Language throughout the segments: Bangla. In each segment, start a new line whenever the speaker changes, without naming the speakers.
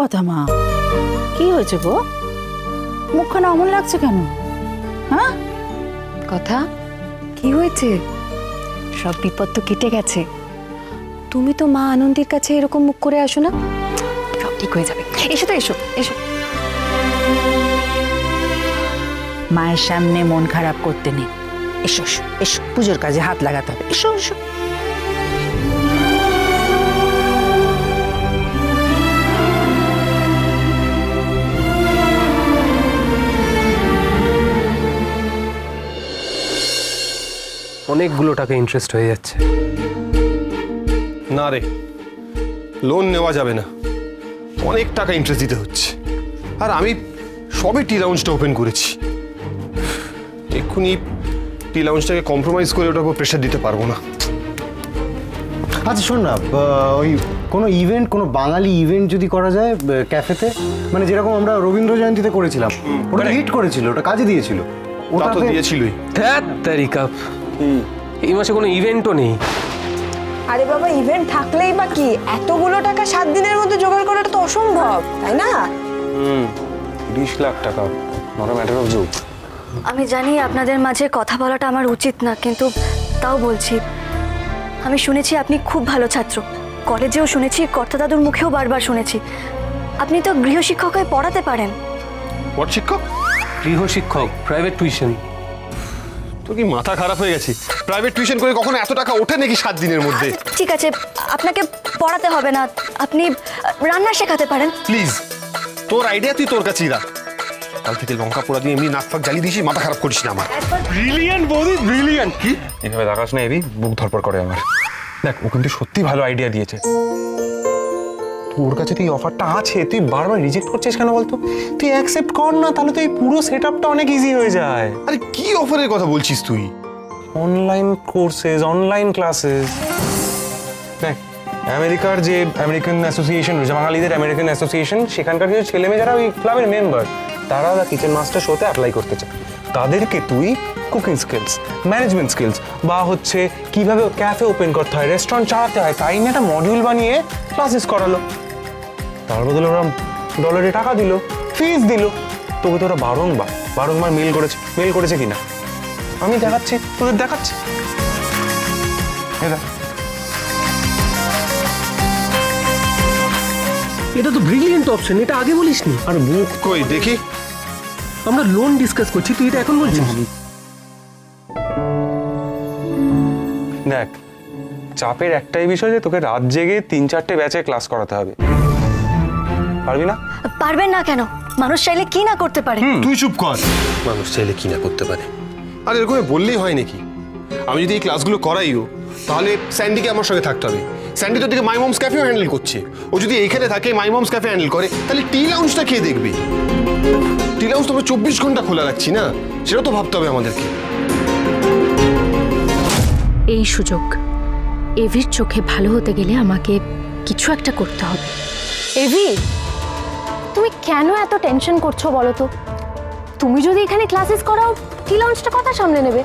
কথা মা, কি হয়েছে গো? মুখখানা অমন লাগছে কেন? হ্যাঁ
কথা কি হয়েছে? সব বিপদ তো কেটে গেছে। তুমি তো মা আনন্দের কাছে এরকম মুখ করে আসো না, সব ঠিক হয়ে যাবে। এসো তো, এসো এসো।
মায়ের সামনে মন খারাপ করতে নেই। এসো এসো এসো, পুজোর কাজে হাত লাগাতে হবে। এসো এসো।
অনেকগুলো টাকা ইন্টারেস্ট হয়ে যাচ্ছে।
না রে, লোন নেওয়া যাবে না, অনেক টাকা ইন্টারেস্ট দিতে হচ্ছে। আর আমি সবে টি লাউঞ্জটা ওপেন করেছি, এক্ষুনি টি লাউঞ্জটাকে কম্প্রোমাইজ করে ওটার উপর প্রেশার দিতে পারবো না।
আচ্ছা শোন না, ওই কোনো ইভেন্ট, কোনো বাঙালি ইভেন্ট যদি করা যায় ক্যাফেতে, মানে যেরকম আমরা রবীন্দ্র জয়ন্তীতে করেছিলাম, ওটা হিট করেছিল, ওটা কাজে দিয়েছিল।
ওটা তো দিয়েছিলই।
তারিকা এই মাসে কোনো ইভেন্টও নেই।
আরে বাবা, ইভেন্ট থাকলেই বা কি, এতগুলো টাকা 7 দিনের মধ্যে জোগাড় করাটা তো অসম্ভব, তাই না?
20 লাখ টাকা, not a matter of joke.
আমি জানি আপনাদের মাঝে কথা বলাটা আমার উচিত না, কিন্তু তাও বলছি। আমি শুনেছি আপনি খুব ভালো ছাত্র, কলেজেও শুনেছি, কর্তা দাদুর মুখেও বারবার শুনেছি। আপনি তো গৃহশিক্ষক হয়ে পড়াতে পারেন।
হোয়াট শিক্ষক?
গৃহশিক্ষক, প্রাইভেট টিউশন।
তোর কি মাথা খারাপ হয়ে গেছে? প্রাইভেট টিউশন করে কখনো এত টাকা ওঠে নাকি 7 দিনের মধ্যে?
ঠিক আছে, আপনাকে পড়াতে হবে না, আপনি রান্না শেখাতে পারেন।
প্লিজ, তোর আইডিয়া তুই তোর কাছেই রাখ। কাল থেকে লঙ্কা পোড়া দিয়ে এমনি নাক ফাক জ্বালিয়ে দিয়েছি, মাথা খারাপ করিস না আমার।
ব্রিলিয়ান্ট বৌদি, ব্রিলিয়ান্ট। কি এভাবে দেখাস না এবি, বুক ধরপড় করে আমার। দেখ, ও কিন্তু সত্যি ভালো আইডিয়া দিয়েছে। তোর কাছে তুই অফারটা আছে, তুই বারবার রিজেক্ট করছিস কেন বলতো? তুই অ্যাকসেপ্ট কর না, তাহলে তো এই পুরো সেটআপটা অনেক ইজি হয়ে যায়।
আরে কি অফারের কথা বলছিস তুই?
Online courses, online classes. দেখ, আমেরিকার যে আমেরিকান অ্যাসোসিয়েশন রয়েছে, বাঙালিদের আমেরিকান অ্যাসোসিয়েশন, সেখানকার কিছু ছেলেমেয়ে যারা ওই ক্লাবের মেম্বার, তারা কিচেন মাস্টার শোতে অ্যাপ্লাই করতে চায়। তাদেরকে তুই কুকিং স্কিলস, ম্যানেজমেন্ট স্কিলস, বা হচ্ছে কিভাবে ক্যাফে ওপেন করতে হয়, রেস্টুরেন্ট চালাতে হয়, তাই নিয়ে একটা মডিউল বানিয়ে ক্লাসেস করালো। তার বদলে ওরা ডলারে টাকা দিল, ফিস দিল। তোকে তো ওরা বারংবার মেল করেছে কিনা আমি দেখাচ্ছি, তোদের দেখাচ্ছি।
এটা তো ব্রিলিয়েন্ট অপশন, এটা আগে বলিসনি।
আর বুক কই দেখি?
আমরা লোন ডিসকাস করছি, তুই এটা এখন বলছিস?
দেখ, চাপের একটাই বিষয় যে তোকে রাত জেগে 3-4টে ব্যাচে ক্লাস করাতে হবে। পারবি না?
পারবেন না কেন? মানুষ চাইলে কি না করতে পারে।
তুই চুপ কর। মানুষ চাইলে কি না করতে পারে? আর এরকম বললেই হয় নাকি? আমি যদি এই ক্লাসগুলো করাইও, তাহলে স্যান্ডিকে আমার সঙ্গে থাকতে হবে। স্যান্ডি তো দিকে মাই মমস ক্যাফেও হ্যান্ডেল করছে। ও যদি এইখানে থাকে, মাই মমস ক্যাফে হ্যান্ডেল করে, তাহলে টি লাউঞ্জটা কে দেখবে? টি লাউঞ্জ তো আমরা 24 ঘন্টা খোলা রাখছি না, সেটা তো ভাবতে হবে আমাদেরকে।
এই সুযোগ, এভির চোখে ভালো হতে গেলে আমাকে কিছু একটা করতে হবে।
এভি, তুমি কেন এত টেনশন করছো বলো তো? তুমি যদি এখানে ক্লাসেস করাও, টি লাউঞ্জটা কথা সামলে নেবে।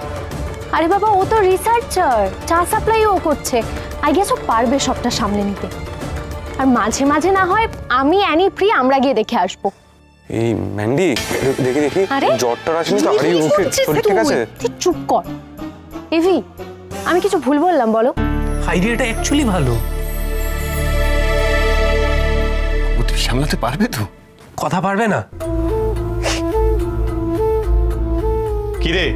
আরে বাবা, ও তো রিসার্চার, চা সাপ্লাই ও করছে। আই গেস ও পারবে সবটা সামলে নিতে। আর মাঝে মাঝে না হয় আমি অ্যানি প্রি আমরা গিয়ে দেখে আসবো।
এই ম্যান্ডি, দেখি জ্বরটা আসেনি তো? আরে ওকে, ঠিক আছে,
তুই চুপ কর। এভি, আমি কিছু ভুল বললাম বলো?
আইডিয়াটা অ্যাকচুয়ালি ভালো।
তুই সামলাতে পারবে তো?
কথা পারবে না?
কি রে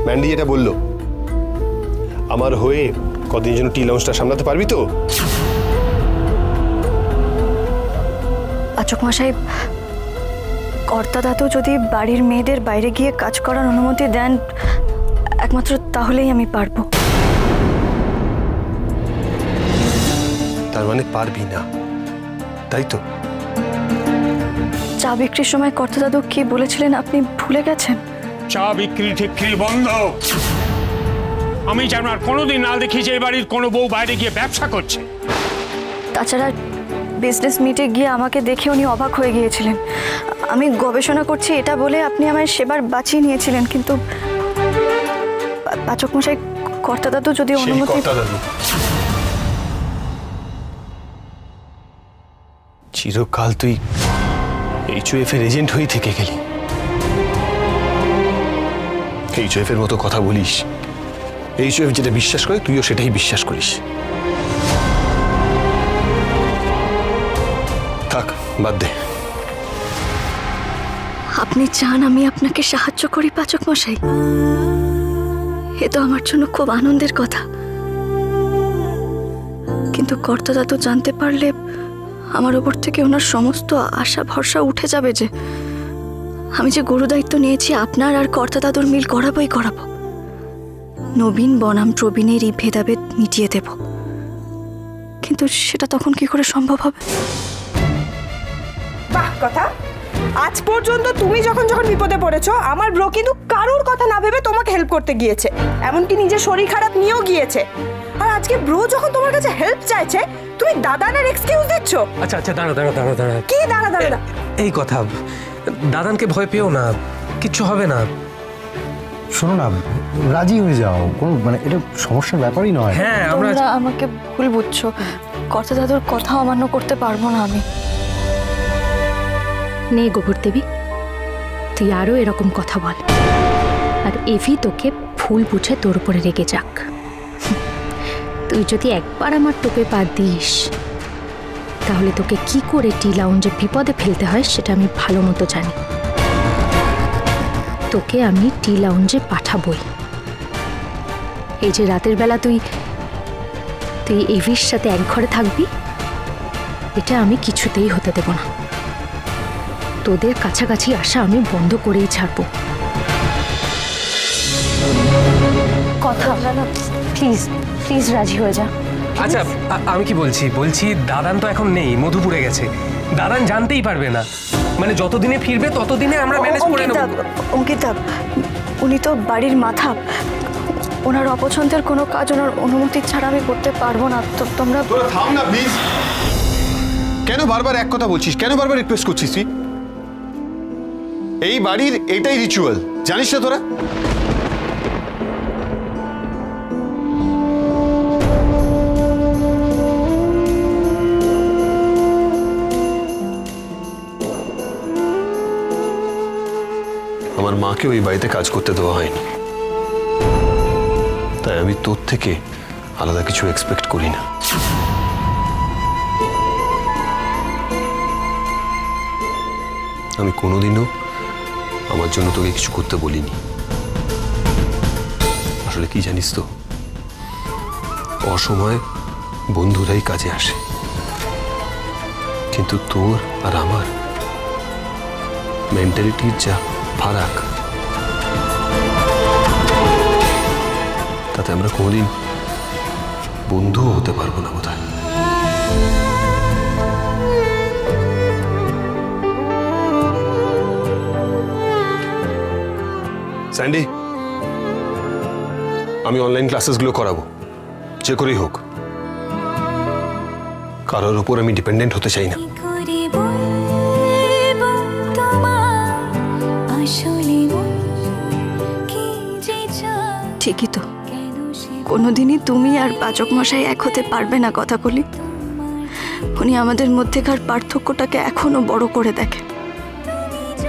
ম্যান্ডি এটা বললো, আমার হয়ে কদিন জন্য টি লাউঞ্জটা সামলাতে পারবি তো?
পাচক মশাই, কর্তা দাদু যদি বাড়ির মেয়েদের বাইরে গিয়ে কাজ করার অনুমতি দেন, একমাত্র তাহলেই আমি পারবো।
তার মানে পারবি না, তাই তো?
চা বিক্রির সময় কর্তা দাদু কি বলেছিলেন আপনি ভুলে গেছেন?
চা বিক্রি ঠিক বন্ধ। আমি যেন আর কোনোদিন না দেখি যে এই বাড়ির কোনো বউ বাইরে গিয়ে ব্যবসা করছে।
তাছাড়া বিজনেস মিটে গিয়ে আমাকে দেখে উনি অবাক হয়ে গিয়েছিলেন। আমি গবেষণা করছি এটা বলে আপনি আমায় সেবার বাঁচিয়ে নিয়েছিলেন, কিন্তু পাচক মশাই, কর্তা দাদু যদি অনুমতি।
চিরকাল তুই HOF এর এজেন্ট হয়ে থেকে গেলি। HOF এর মতো কথা বলিস, HOF যেটা বিশ্বাস করে তুইও সেটাই বিশ্বাস করিস। থাক, বাদ দে।
আপনি চান আমি আপনাকে সাহায্য করি পাচক মশাই? এ তো আমার জন্য খুব আনন্দের কথা, কিন্তু কর্তাদা তো জানতে পারলে আমার ওপর থেকে ওনার সমস্ত আশা ভরসা উঠে যাবে। যে আমি যে গুরু দায়িত্ব নিয়েছি আপনার আর কর্তাদাদুর মিল করাবোই করাবো। নবীন বনাম প্রবীণের এই ভেদাভেদ মিটিয়ে দেব, কিন্তু সেটা তখন কি করে সম্ভব হবে?
বাহ কথা। আজ পর্যন্ত তুমি যখন যখন বিপদে পড়েছো আমার ব্রো কিন্তু কারোর কথা না ভেবে তোমাকে হেল্প করতে গিয়েছে, এমনকি নিজের শরীর খারাপ নিয়েও গিয়েছে। আর আজকে ব্রো যখন তোমার কাছে হেল্প চাইছে তুমি দাদানের এক্সকিউজ দিচ্ছ।
আচ্ছা আচ্ছা, দাঁড়া দাঁড়া দাঁড়া দাঁড়া।
কি দাঁড়া দাঁড়া?
এই কথা, দাদানকে ভয় পেও না, কিচ্ছু হবে না।
শোনো না, রাজি হয়ে যাও, কোনো মানে এটা সমস্যার ব্যাপারই নয়।
হ্যাঁ, আমরা
তোমরা আমাকে ভুল বুঝছো, কর্তাদাদুর কথা অমান্য করতে পারবো না আমি।
নে গোবর দেবী, তুই আরো এরকম কথা বল, আর এভি তোকে ভুল বুঝে তোর উপরে রেগে যাক। তুই যদি একবার আমার টোপে পা দিস তাহলে তোকে কি করে টি লাউঞ্জে বিপদে ফেলতে হয় সেটা আমি ভালো মতো জানি। তোকে আমি টি লাউঞ্জে পাঠাবই। এই যে রাতের বেলা তুই এভির সাথে এক ঘরে থাকবি, এটা আমি কিছুতেই হতে দেব না। তোদের কাছাকাছি আসা আমি বন্ধ করেই ছাড়বো।
কথা না, প্লিজ প্লিজ রাজি হয়ে যা।
আচ্ছা, আমি কি বলছি দাদান তো এখন নেই, মধুপুরে গেছে। দাদান জানতেই পারবে না, মানে যতদিনে ফিরবে ততদিনে আমরা ম্যানেজ করে নেব।
অঙ্কিতা, উনি তো বাড়ির মাথা, ওনার অপছন্দের কোনো কাজ ওনার অনুমতি ছাড়া আমি করতে পারবো না। তো তোমরা
থাম না প্লিজ। কেন বারবার এক কথা বলছিস? কেন বারবার রিকোয়েস্ট করছিস তুই? এই বাড়ির এটাই রিচুয়াল, জানিস না তোরা? আমার মাকে ওই বাড়িতে কাজ করতে দেওয়া হয়নি, তাই আমি তোর থেকে আলাদা কিছু এক্সপেক্ট করি না। আমি কোনোদিনও আমার জন্য তোকে কিছু করতে বলিনি। আসলে কি জানিস তো, অসময়ে বন্ধুরাই কাজে আসে, কিন্তু তোর আর আমার মেন্টালিটির যা ফারাক, তাতে আমরা কোনোদিন বন্ধুও হতে পারবো না বোধহয়। স্যান্ডি, আমি অনলাইন ক্লাসেসগুলো করাবো, যে করেই হোক। কারোর উপর আমি ডিপেন্ডেন্ট হতে চাই না।
ঠিকই তো, কোনোদিনই তুমি আর পাচক মশাই এক হতে পারবে না কথা বলি। উনি আমাদের মধ্যেকার পার্থক্যটাকে এখনো বড় করে দেখেন।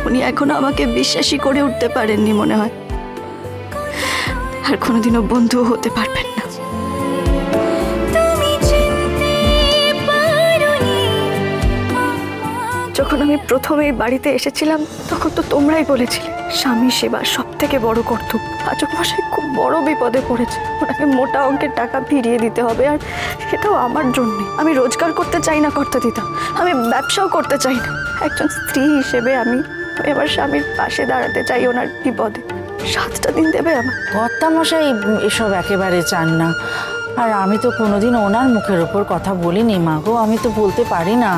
উনি এখনো আমাকে বিশ্বাসী করে উঠতে পারেননি মনে হয়, আর কোনোদিনও বন্ধুও হতে পারবেন না। যখন আমি প্রথম এই বাড়িতে এসেছিলাম তখন তো তোমরাই বলেছিলে স্বামী সেবা সব থেকে বড় কর্তব্য। পাচক মশাই খুব বড় বিপদে পড়েছে, ওনাকে মোটা অঙ্কের টাকা ফিরিয়ে দিতে হবে, আর সেটাও আমার জন্য। আমি রোজগার করতে চাই না কর্তা দিদা, আমি ব্যবসাও করতে চাই না। একজন স্ত্রী হিসেবে আমি এবার স্বামীর পাশে দাঁড়াতে চাই ওনার বিপদে। 7টা দিন দেবে আমার।
কর্তা মশাই এসব একেবারে চান না, আর আমি তো কোনোদিন ওনার মুখের উপর কথা বলিনি মা গো, আমি তো বলতে পারি না।